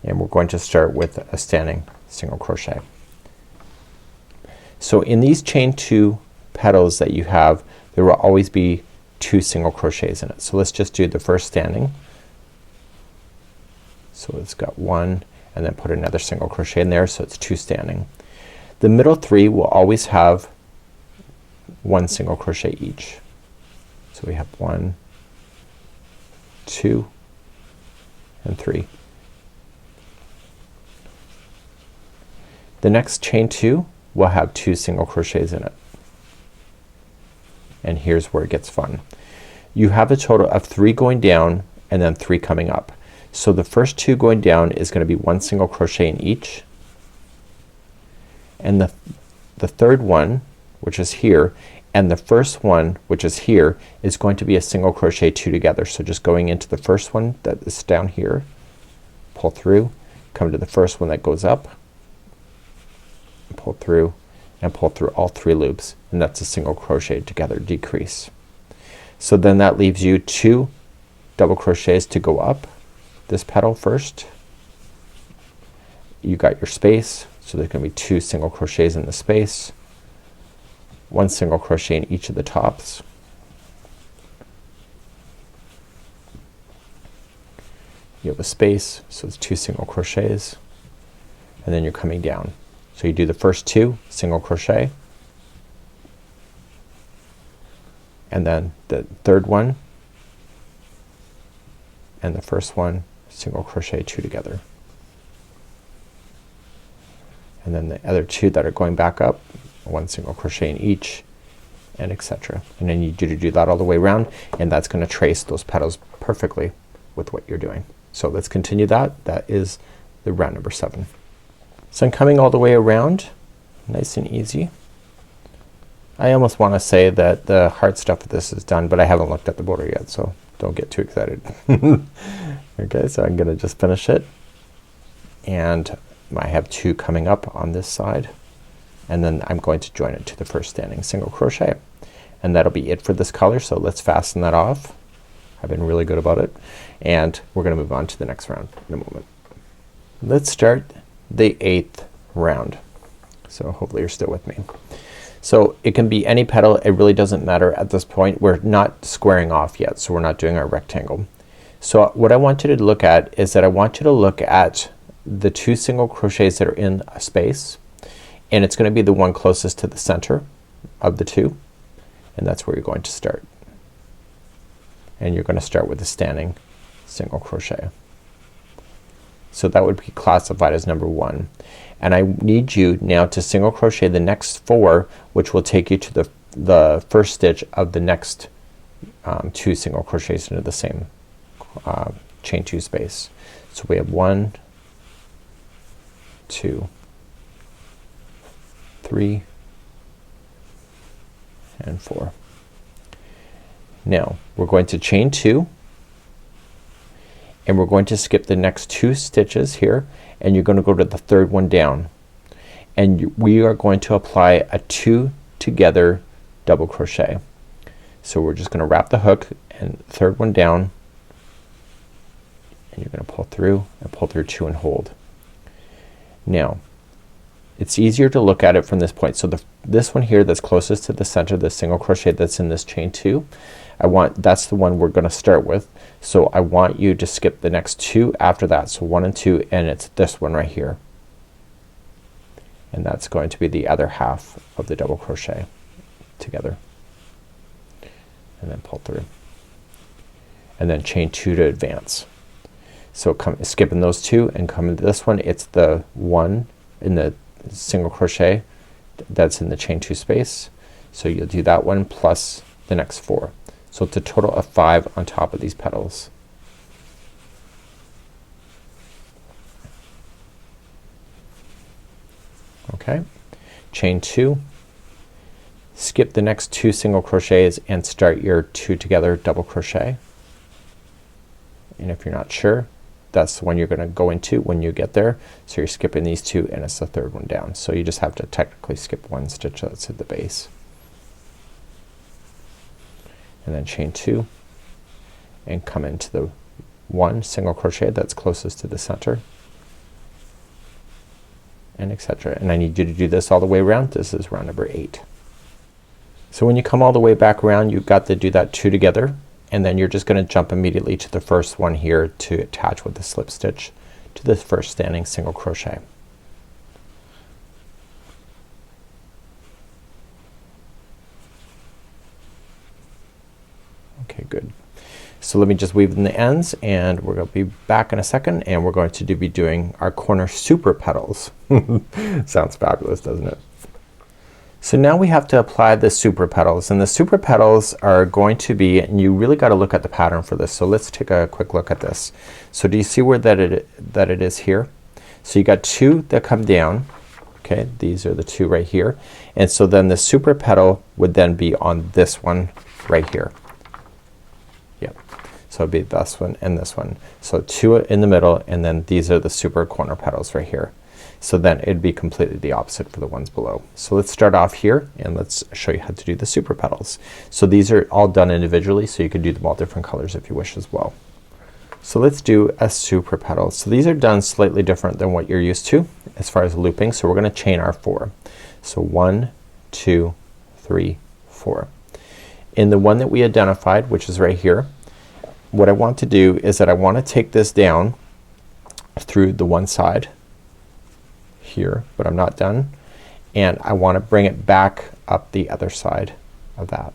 Speaker 1: and we're going to start with a standing single crochet. So in these chain 2 petals that you have, there will always be 2 single crochets in it. So let's just do the first standing. So it's got 1 and then put another single crochet in there, so it's 2 standing. The middle 3 will always have 1 single crochet each. So we have 1, 2 and 3. The next chain 2 will have 2 single crochets in it. And here's where it gets fun. You have a total of 3 going down and then 3 coming up. So the first 2 going down is gonna be 1 single crochet in each, and the third one, which is here, and the first one, which is here, is going to be a single crochet 2 together. So just going into the first one that is down here, pull through, come to the first one that goes up, pull through and pull through all 3 loops, and that's a single crochet together decrease. So then that leaves you 2 double crochets to go up this petal first. You got your space, so there's gonna be 2 single crochets in the space, 1 single crochet in each of the tops, you have a space, so it's 2 single crochets, and then you're coming down. So you do the first 2 single crochet, and then the third one and the first one single crochet 2 together, and then the other 2 that are going back up, 1 single crochet in each, and etc. And then you do that all the way around, and that's gonna trace those petals perfectly with what you're doing. So let's continue that. That is the round number 7. So I'm coming all the way around, nice and easy. I almost want to say that the hard stuff of this is done, but I haven't looked at the border yet, so don't get too excited. Okay, so I'm gonna just finish it, and I have 2 coming up on this side, and then I'm going to join it to the first standing single crochet, and that'll be it for this color. So let's fasten that off. I've been really good about it, and we're gonna move on to the next round in a moment. Let's start the 8th round. So hopefully you're still with me. So it can be any petal, it really doesn't matter at this point. We're not squaring off yet, so we're not doing our rectangle. So what I want you to look at is that I want you to look at the 2 single crochets that are in a space, and it's gonna be the one closest to the center of the 2, and that's where you're going to start. And you're gonna start with a standing single crochet. So that would be classified as number 1, and I need you now to single crochet the next 4, which will take you to the first stitch of the next 2 single crochets into the same chain 2 space. So we have 1, 2, 3 and 4. Now we're going to chain 2, and we're going to skip the next 2 stitches here, and you're gonna go to the third one down, and we are going to apply a 2 together double crochet. So we're just gonna wrap the hook and third one down, and you're gonna pull through and pull through 2 and hold. Now it's easier to look at it from this point. So this one here that's closest to the center, the single crochet that's in this chain 2, that's the one we're gonna start with. So I want you to skip the next 2 after that. So 1 and 2, and it's this one right here, and that's going to be the other half of the double crochet together, and then pull through, and then chain 2 to advance. So skipping those 2 and come into this one, it's the 1 in the single crochet that's in the chain 2 space. So you'll do that one plus the next 4. So it's a total of 5 on top of these petals. Okay, chain 2, skip the next 2 single crochets and start your 2 together double crochet. And if you're not sure, that's the one you're gonna go into when you get there. So you're skipping these 2, and it's the third one down. So you just have to technically skip 1 stitch that's at the base, and then chain 2 and come into the 1 single crochet that's closest to the center, and etc. And I need you to do this all the way around. This is round number 8. So when you come all the way back around, you've got to do that 2 together, and then you're just gonna jump immediately to the first one here to attach with the slip stitch to the first standing single crochet. Okay, good. So let me just weave in the ends, and we're gonna be back in a second, and we're going to be doing our corner super petals. Sounds fabulous, doesn't it? So now we have to apply the super petals, and the super petals are going to be, and you really got to look at the pattern for this. So let's take a quick look at this. So do you see where that it is here? So you got 2 that come down. Okay, these are the 2 right here, and so then the super petal would then be on this one right here. Yep. So it'd be this one and this one. So 2 in the middle, and then these are the super corner petals right here. So then it'd be completely the opposite for the ones below. So let's start off here, and let's show you how to do the super petals. So these are all done individually, so you could do them all different colors if you wish as well. So let's do a super petal. So these are done slightly different than what you're used to as far as looping. So we're gonna chain our 4. So 1, 2, 3, 4. In the one that we identified, which is right here, what I want to do is that I want to take this down through the one side here, but I'm not done, and I want to bring it back up the other side of that.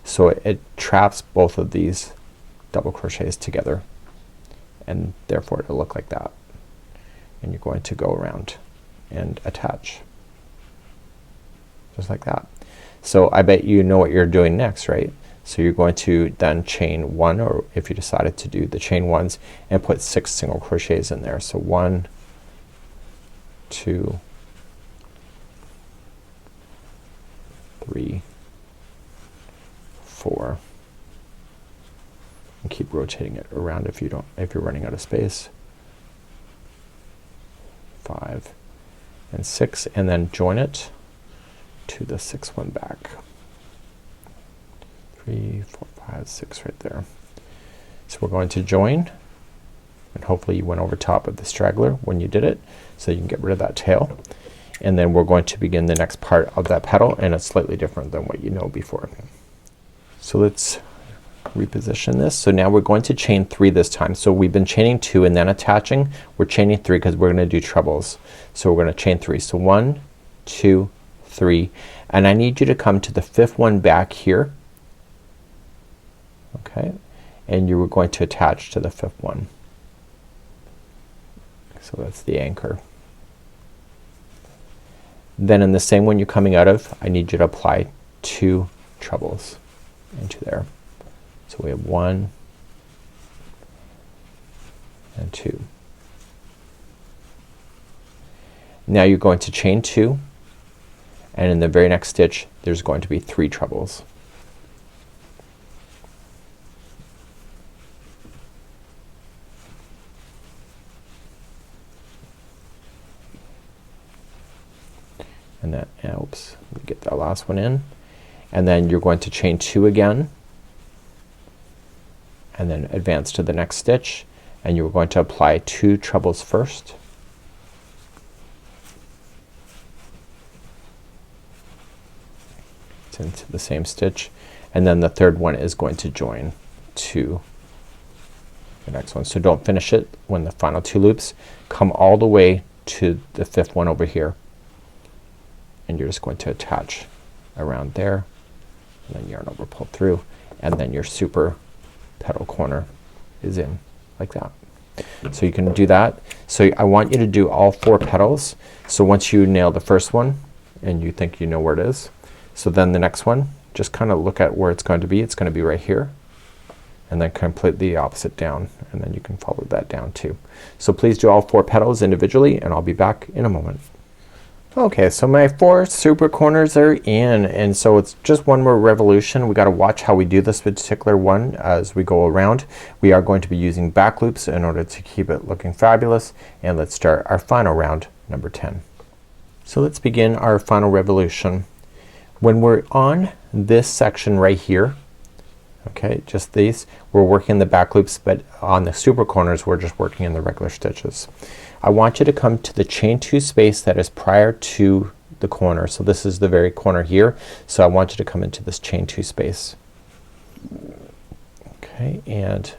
Speaker 1: So it traps both of these double crochets together, and therefore it'll look like that. And you're going to go around and attach just like that. So I bet you know what you're doing next, right? So you're going to then chain 1, or if you decided to do the chain 1s, and put 6 single crochets in there. So 1, 2, 3, 4, and keep rotating it around if you're running out of space. 5 and 6, and then join it to the 6th one back. 3, 4, 5, 6 right there. So we're going to join, and hopefully you went over top of the straggler when you did it, so you can get rid of that tail. And then we're going to begin the next part of that petal, and it's slightly different than what you know before. So let's reposition this. So now we're going to chain 3 this time. So we've been chaining 2 and then attaching. We're chaining 3 because we're gonna do trebles. So we're gonna chain 3. So 1, 2, 3, and I need you to come to the 5th one back here. Okay, and you were going to attach to the 5th one. So that's the anchor. Then in the same one you're coming out of, I need you to apply 2 trebles into there. So we have 1 and 2. Now you're going to chain 2, and in the very next stitch there's going to be 3 trebles. And that, oops, let me get that last one in, and then you're going to chain 2 again, and then advance to the next stitch, and you're going to apply 2 trebles first. It's into the same stitch, and then the 3rd one is going to join to the next one. So don't finish it when the final 2 loops. Come all the way to the 5th one over here, and you're just going to attach around there, and then yarn over, pull through, and then your super petal corner is in like that. So you can do that. So I want you to do all 4 petals. So once you nail the first one and you think you know where it is, so then the next one, just kind of look at where it's going to be. It's going to be right here, and then completely the opposite down, and then you can follow that down too. So please do all 4 petals individually, and I'll be back in a moment. Okay, so my 4 super corners are in, and so it's just one more revolution. We got to watch how we do this particular one as we go around. We are going to be using back loops in order to keep it looking fabulous, and let's start our final round, number 10. So let's begin our final revolution. When we're on this section right here, okay, just these, we're working the back loops, but on the super corners we're just working in the regular stitches. I want you to come to the chain 2 space that is prior to the corner. So this is the very corner here. So I want you to come into this chain 2 space. Okay, and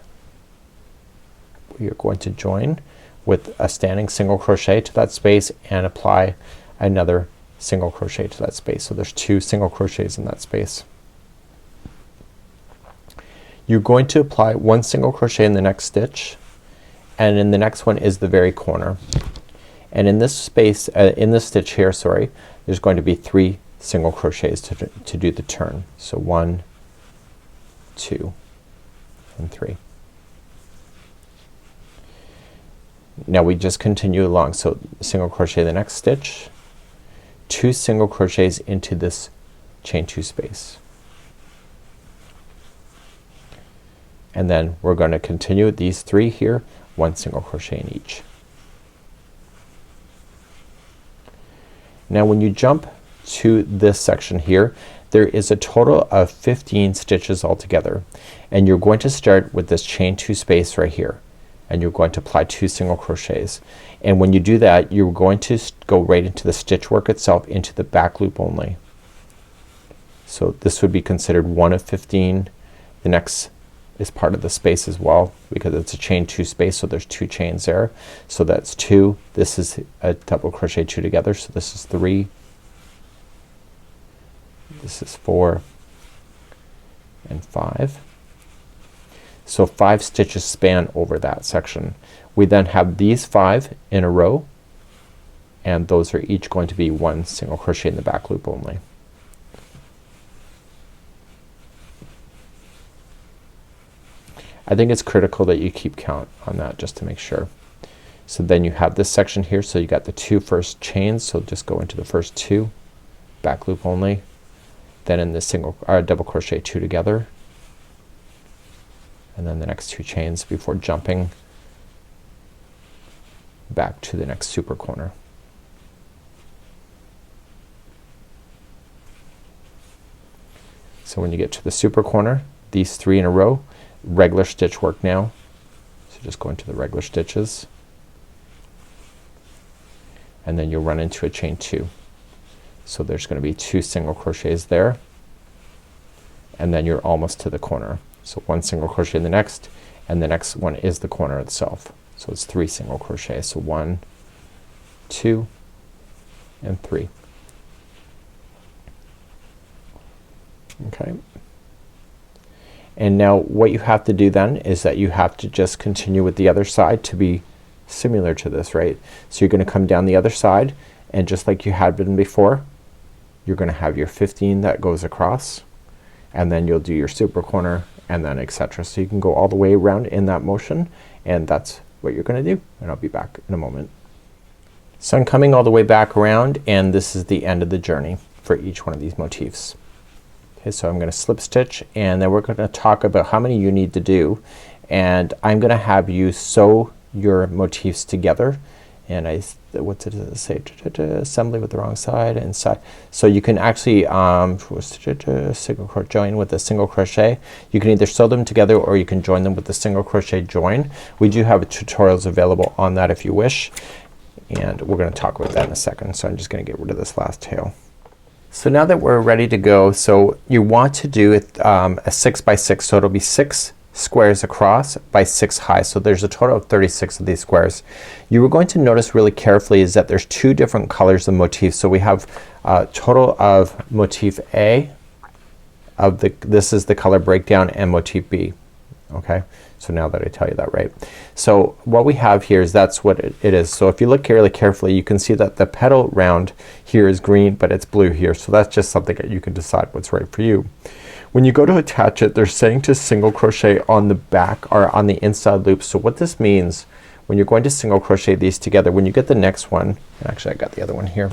Speaker 1: we are going to join with a standing single crochet to that space and apply another single crochet to that space. So there's 2 single crochets in that space. You're going to apply 1 single crochet in the next stitch, and in the next one is the very corner. And in this space, in this stitch here, sorry, there's going to be 3 single crochets to do the turn. So 1, 2, and 3. Now we just continue along. So single crochet the next stitch, 2 single crochets into this chain 2 space. And then we're going to continue with these 3 here, 1 single crochet in each. Now when you jump to this section here, there is a total of 15 stitches altogether, and you're going to start with this chain 2 space right here, and you're going to apply 2 single crochets. And when you do that, you're going to go right into the stitch work itself, into the back loop only. So this would be considered 1 of 15. The next is part of the space as well, because it's a chain 2 space, so there's 2 chains there. So that's 2. This is a double crochet 2 together, so this is 3. This is 4 and 5. So 5 stitches span over that section. We then have these 5 in a row, and those are each going to be 1 single crochet in the back loop only. I think it's critical that you keep count on that just to make sure. So then you have this section here, so you got the 2 first chains, so just go into the first 2, back loop only, then in the single double crochet 2 together, and then the next 2 chains before jumping back to the next super corner. So when you get to the super corner, these 3 in a row, regular stitch work now. So just go into the regular stitches, and then you'll run into a chain 2. So there's gonna be 2 single crochets there, and then you're almost to the corner. So 1 single crochet in the next, and the next one is the corner itself. So it's 3 single crochets. So 1, 2, and 3. Okay. And now what you have to do then is that you have to just continue with the other side to be similar to this, right? So you're gonna come down the other side, and just like you had been before, you're gonna have your 15 that goes across, and then you'll do your super corner, and then etc. So you can go all the way around in that motion, and that's what you're gonna do, and I'll be back in a moment. So I'm coming all the way back around, and this is the end of the journey for each one of these motifs. Okay, so I'm gonna slip stitch, and then we're gonna talk about how many you need to do, and I'm gonna have you sew your motifs together, and what did it say? Assembly with the wrong side and side. So you can actually join with a single crochet. You can either sew them together or you can join them with the single crochet join. We do have tutorials available on that if you wish, and we're gonna talk about that in a second. So I'm just gonna get rid of this last tail. So now that we're ready to go, so you want to do it a 6 by 6, so it'll be 6 squares across by 6 high. So there's a total of 36 of these squares. You were going to notice really carefully is that there's 2 different colors of motifs. So we have a total of motif A of this is the color breakdown, and motif B. Okay, so now that I tell you that right. So what we have here is that's what it is. So if you look really carefully, you can see that the petal round here is green, but it's blue here. So that's just something that you can decide what's right for you. When you go to attach it, they're saying to single crochet on the back or on the inside loop. So what this means, when you're going to single crochet these together, when you get the next one, actually I got the other one here,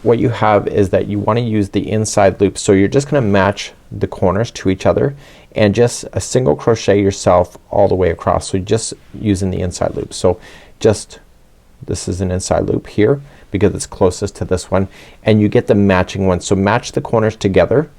Speaker 1: what you have is that you want to use the inside loop. So you're just gonna match the corners to each other and just a single crochet yourself all the way across. So just using the inside loop. So just this is an inside loop here because it's closest to this one, and you get the matching one. So match the corners together,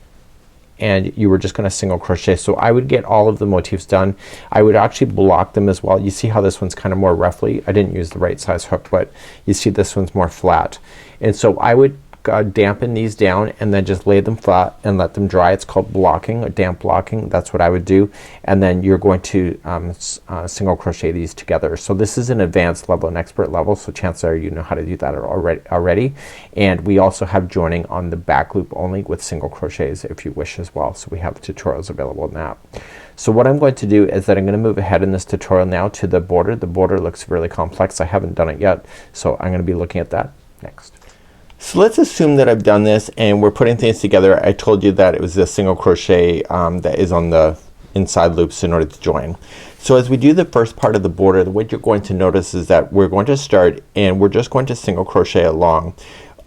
Speaker 1: and you were just gonna single crochet. So I would get all of the motifs done. I would actually block them as well. You see how this one's kind of more roughly. I didn't use the right size hook, but you see this one's more flat. And so I would dampen these down and then just lay them flat and let them dry. It's called blocking or damp blocking. That's what I would do. And then you're going to single crochet these together. So this is an advanced level, an expert level, so chances are you know how to do that already. And we also have joining on the back loop only with single crochets if you wish as well. So we have tutorials available now. So what I'm going to do is that I'm gonna move ahead in this tutorial now to the border. The border looks really complex. I haven't done it yet, so I'm gonna be looking at that next. So let's assume that I've done this and we're putting things together. I told you that it was a single crochet that is on the inside loops in order to join. So as we do the first part of the border, what you're going to notice is that we're going to start and we're just going to single crochet along.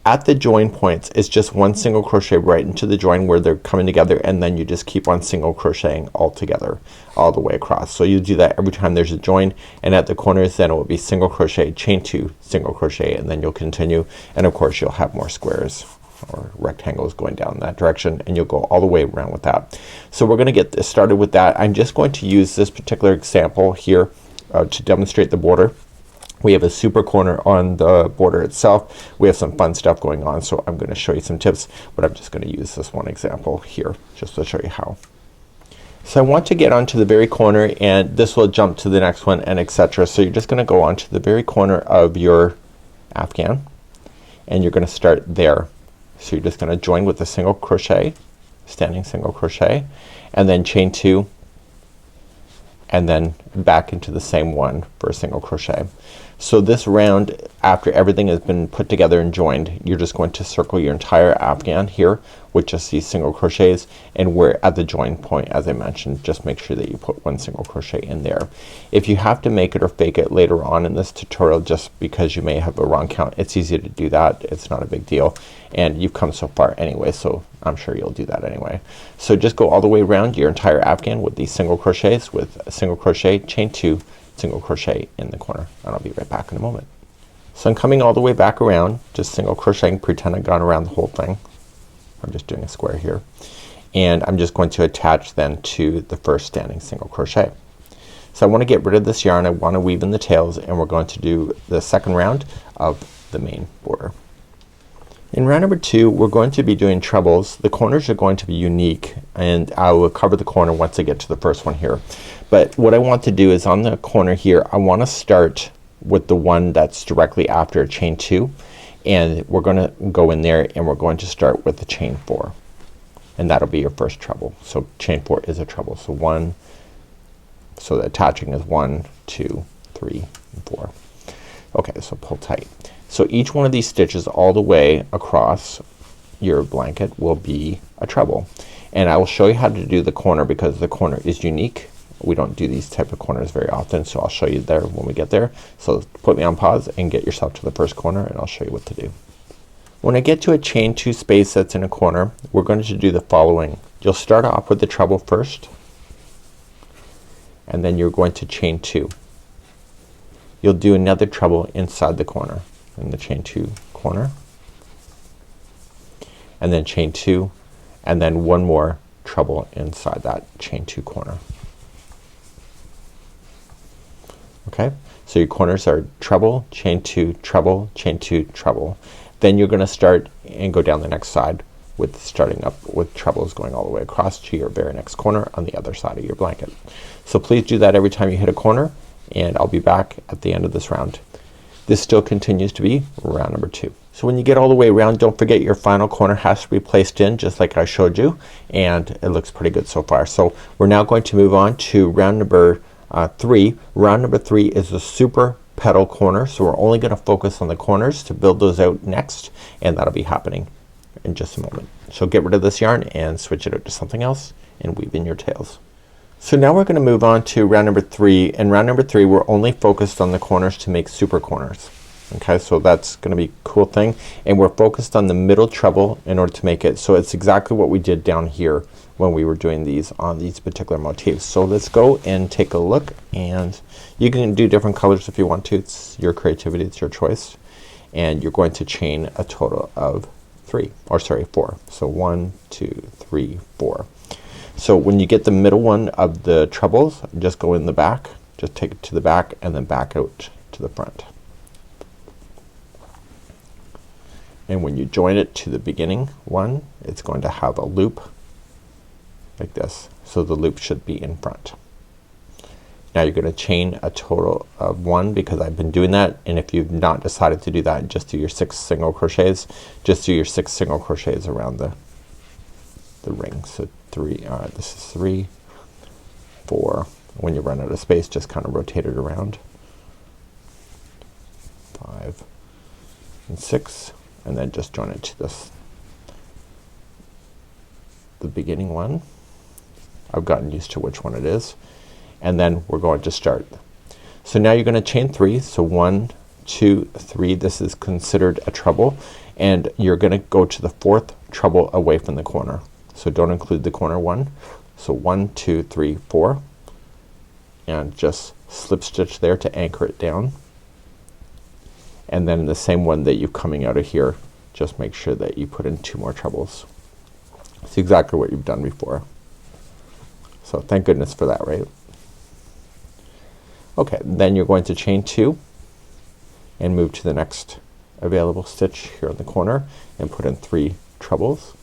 Speaker 1: At the join points it's just one single crochet right into the join where they're coming together, and then you just keep on single crocheting all together all the way across. So you do that every time there's a join, and at the corners then it will be single crochet, chain 2, single crochet, and then you'll continue, and of course you'll have more squares or rectangles going down in that direction, and you'll go all the way around with that. So we're gonna get this started with that. I'm just going to use this particular example here to demonstrate the border. We have a super corner on the border itself. We have some fun stuff going on, so I'm gonna show you some tips, but I'm just gonna use this one example here just to show you how. So I want to get onto the very corner, and this will jump to the next one and etc. So you're just gonna go onto the very corner of your afghan and you're gonna start there. So you're just gonna join with a single crochet, standing single crochet, and then chain 2, and then back into the same one for a single crochet. So this round, after everything has been put together and joined, you're just going to circle your entire afghan here with just these single crochets, and we're at the join point as I mentioned. Just make sure that you put one single crochet in there. If you have to make it or fake it later on in this tutorial just because you may have a wrong count, it's easy to do that. It's not a big deal, and you've come so far anyway, so I'm sure you'll do that anyway. So just go all the way around your entire afghan with these single crochets with a single crochet, chain 2, single crochet in the corner, and I'll be right back in a moment. So I'm coming all the way back around, just single crocheting, pretend I've gone around the whole thing. I'm just doing a square here, and I'm just going to attach then to the first standing single crochet. So I want to get rid of this yarn. I want to weave in the tails, and we're going to do the second round of the main border. In round number 2 we're going to be doing trebles. The corners are going to be unique, and I will cover the corner once I get to the first one here. But what I want to do is on the corner here I want to start with the one that's directly after chain 2, and we're gonna go in there and we're going to start with the chain 4, and that'll be your first treble. So chain 4 is a treble. So one, so the attaching is 1, 2, 3, and 4. Okay, so pull tight. So each one of these stitches all the way across your blanket will be a treble, and I will show you how to do the corner because the corner is unique. We don't do these type of corners very often, so I'll show you there when we get there. So put me on pause and get yourself to the first corner, and I'll show you what to do. When I get to a chain 2 space that's in a corner, we're going to do the following. You'll start off with the treble first, and then you're going to chain 2. You'll do another treble inside the corner in the chain 2 corner, and then chain 2, and then one more treble inside that chain 2 corner. Okay, so your corners are treble, chain 2, treble, chain 2, treble. Then you're gonna start and go down the next side with starting up with trebles going all the way across to your very next corner on the other side of your blanket. So please do that every time you hit a corner, and I'll be back at the end of this round. This still continues to be round number 2. So when you get all the way around, don't forget your final corner has to be placed in just like I showed you, and it looks pretty good so far. So we're now going to move on to round number 3. Round number 3 is the super petal corner, so we're only gonna focus on the corners to build those out next, and that'll be happening in just a moment. So get rid of this yarn and switch it out to something else and weave in your tails. So now we're gonna move on to round number 3. In round number 3 we're only focused on the corners to make super corners. Okay, so that's gonna be a cool thing, and we're focused on the middle treble in order to make it. So it's exactly what we did down here when we were doing these on these particular motifs. So let's go and take a look, and you can do different colors if you want to. It's your creativity, it's your choice. And you're going to chain a total of 4. So 1, 2, 3, 4. So when you get the middle one of the trebles, just go in the back, just take it to the back and then back out to the front. And when you join it to the beginning one, it's going to have a loop like this. So the loop should be in front. Now you're gonna chain a total of 1 because I've been doing that, and if you've not decided to do that, just do your 6 single crochets. Just do your 6 single crochets around the ring. So 3, this is 3, 4. When you run out of space, just kind of rotate it around. 5 and 6, and then just join it to the beginning one. I've gotten used to which one it is. And then we're going to start. So now you're gonna chain 3. So 1, 2, 3. This is considered a treble, and you're gonna go to the 4th treble away from the corner. So don't include the corner one. So 1, 2, 3, 4, and just slip stitch there to anchor it down. And then the same one that you're coming out of here, just make sure that you put in 2 more trebles. It's exactly what you've done before. So thank goodness for that, right? Okay, then you're going to chain 2 and move to the next available stitch here in the corner and put in 3 trebles.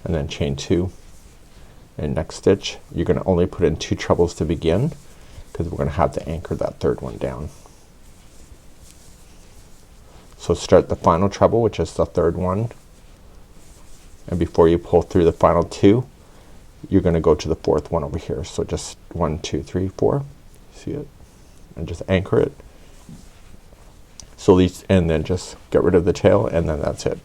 Speaker 1: And then chain 2 and next stitch. You're gonna only put in 2 trebles to begin because we're gonna have to anchor that 3rd one down. So start the final treble, which is the 3rd one, and before you pull through the final 2, you're gonna go to the 4th one over here. So just 1, 2, 3, 4. See it? And just anchor it. So these, and then just get rid of the tail, and then that's it.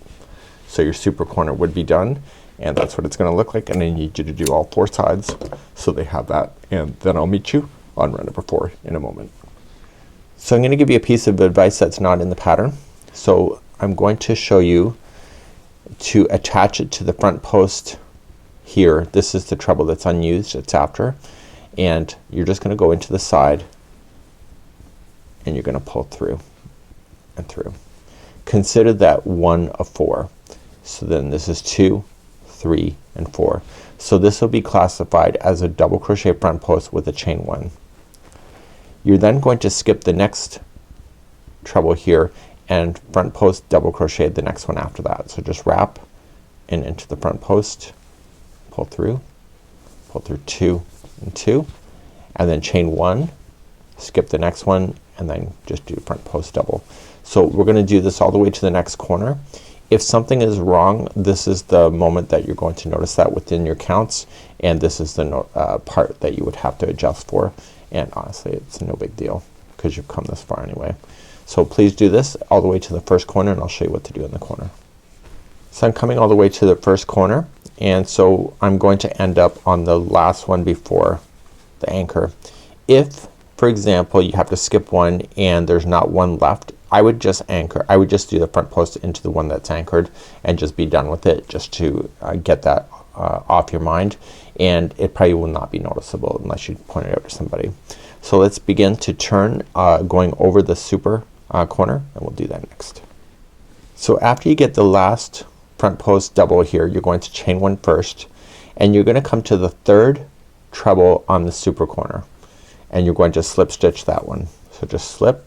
Speaker 1: So your super corner would be done, and that's what it's gonna look like. And I need you to do all 4 sides so they have that, and then I'll meet you on round number 4 in a moment. So I'm gonna give you a piece of advice that's not in the pattern. So I'm going to show you to attach it to the front post here. This is the treble that's unused, it's after, and you're just gonna go into the side and you're gonna pull through and through. Consider that 1 of 4. So then this is 2, 3, and 4. So this will be classified as a double crochet front post with a chain 1. You're then going to skip the next treble here and front post double crochet the next one after that. So just wrap and into the front post, pull through 2 and 2, and then chain 1, skip the next one, and then just do front post double. So we're gonna do this all the way to the next corner. If something is wrong, this is the moment that you're going to notice that within your counts, and this is the part that you would have to adjust for, and honestly it's no big deal because you've come this far anyway. So please do this all the way to the first corner, and I'll show you what to do in the corner. So I'm coming all the way to the first corner, and so I'm going to end up on the last one before the anchor. If, for example, you have to skip one and there's not one left, I would just anchor. I would just do the front post into the one that's anchored and just be done with it, just to get that off your mind, and it probably will not be noticeable unless you point it out to somebody. So let's begin to turn going over the super corner, and we'll do that next. So after you get the last front post double here, you're going to chain 1 first, and you're gonna come to the 3rd treble on the super corner, and you're going to slip stitch that one. So just slip,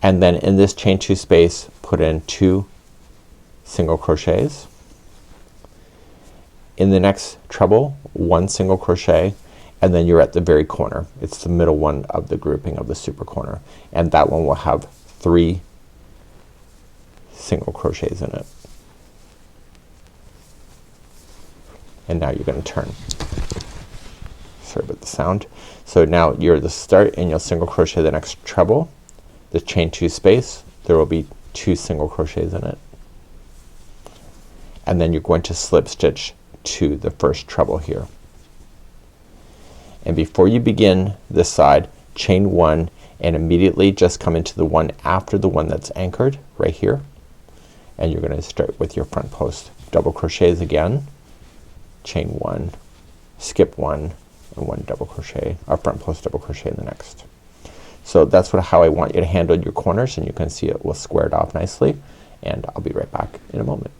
Speaker 1: and then in this chain 2 space put in 2 single crochets. In the next treble 1 single crochet, and then you're at the very corner. It's the middle one of the grouping of the super corner, and that one will have 3 single crochets in it. And now you're gonna turn. Sorry about the sound. So now you're at the start, and you'll single crochet the next treble, the chain 2 space, there will be 2 single crochets in it, and then you're going to slip stitch to the first treble here. And before you begin this side, chain 1 and immediately just come into the one after the one that's anchored right here, and you're gonna start with your front post double crochets again, chain 1, skip 1, and 1 double crochet, or front post double crochet in the next. So that's how I want you to handle your corners, and you can see it will square it off nicely, and I'll be right back in a moment.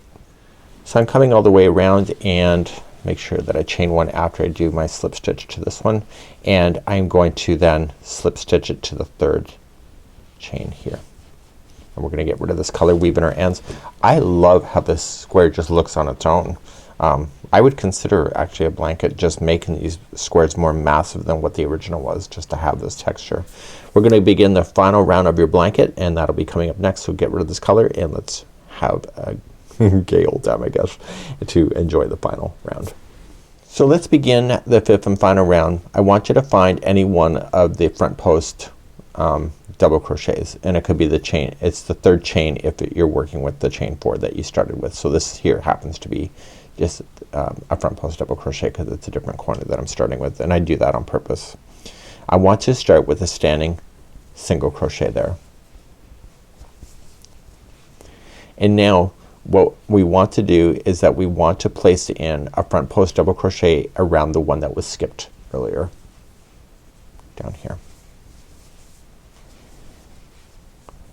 Speaker 1: So I'm coming all the way around, and make sure that I chain one after I do my slip stitch to this one, and I'm going to then slip stitch it to the third chain here. And we're gonna get rid of this color weave in our ends. I love how this square just looks on its own. I would consider actually a blanket just making these squares more massive than what the original was, just to have this texture. We're gonna begin the final round of your blanket, and that'll be coming up next. So get rid of this color and let's have a gay old time, I guess, to enjoy the final round. So let's begin the fifth and final round. I want you to find any one of the front post double crochets, and it could be the chain, it's the third chain if you're working with the chain 4 that you started with. So this here happens to be just a front post double crochet because it's a different corner that I'm starting with, and I do that on purpose. I want to start with a standing single crochet there. And now what we want to do is that we want to place in a front post double crochet around the one that was skipped earlier down here.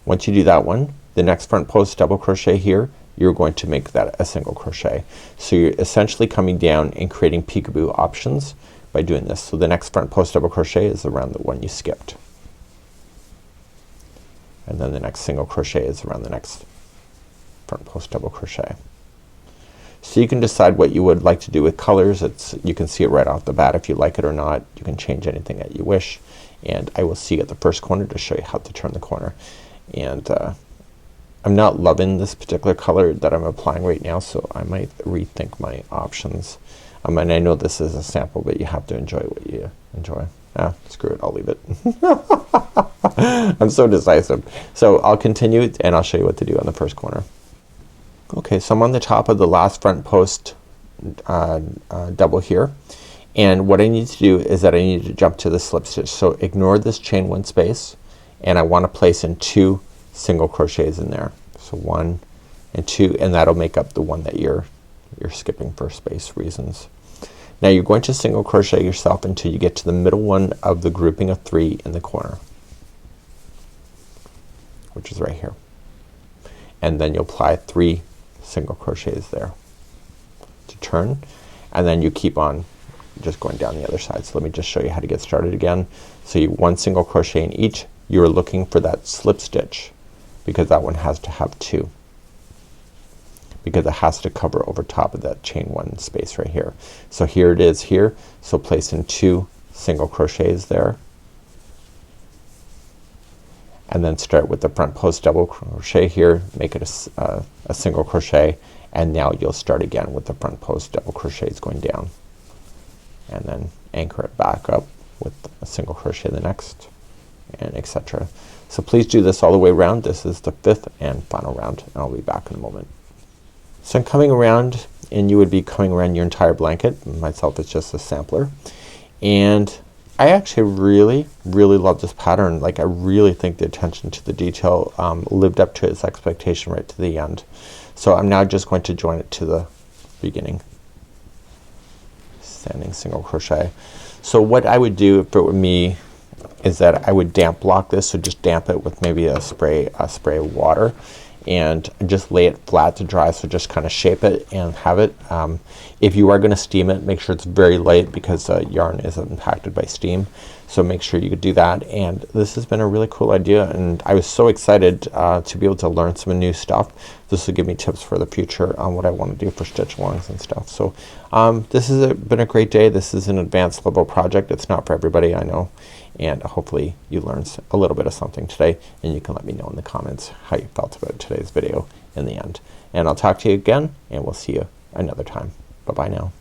Speaker 1: Once you do that one, the next front post double crochet here, you're going to make that a single crochet. So you're essentially coming down and creating peekaboo options by doing this. So the next front post double crochet is around the one you skipped, and then the next single crochet is around the next front post double crochet. So you can decide what you would like to do with colors. You can see it right off the bat if you like it or not. You can change anything that you wish, and I will see you at the first corner to show you how to turn the corner. And I'm not loving this particular color that I'm applying right now, so I might rethink my options. And I know this is a sample, but you have to enjoy what you enjoy. Screw it, I'll leave it. I'm so decisive. So I'll continue and I'll show you what to do on the first corner. Okay, so I'm on the top of the last front post double here, and what I need to do is that I need to jump to the slip stitch. So ignore this chain 1 space, and I want to place in 2 single crochets in there. So 1 and 2, and that'll make up the one that you're skipping for space reasons. Now you're going to single crochet yourself until you get to the middle one of the grouping of 3 in the corner, which is right here, and then you'll apply 3 single crochets there to turn, and then you keep on just going down the other side. So let me just show you how to get started again. So you 1 single crochet in each. You're looking for that slip stitch because that one has to have 2, because it has to cover over top of that chain 1 space right here. So here it is here. So place in 2 single crochets there, and then start with the front post double crochet here, make it a single crochet, and now you'll start again with the front post double crochets going down, and then anchor it back up with a single crochet the next, and etc. So please do this all the way around. This is the 5th and final round, and I'll be back in a moment. So I'm coming around, and you would be coming around your entire blanket. Myself, it's just a sampler, and I actually really love this pattern. Like, I really think the attention to the detail lived up to its expectation right to the end. So I'm now just going to join it to the beginning. Standing single crochet. So what I would do if it were me is that I would damp block this. So just damp it with maybe a spray of water, and just lay it flat to dry. So just kind of shape it and have it. If you are gonna steam it, make sure it's very light because yarn is impacted by steam. So make sure you do that. And this has been a really cool idea, and I was so excited to be able to learn some new stuff. This will give me tips for the future on what I want to do for stitch alongs and stuff. So this has been a great day. This is an advanced level project. It's not for everybody, I know, and hopefully you learned a little bit of something today, and you can let me know in the comments how you felt about today's video in the end. And I'll talk to you again, and we'll see you another time. Bye bye now.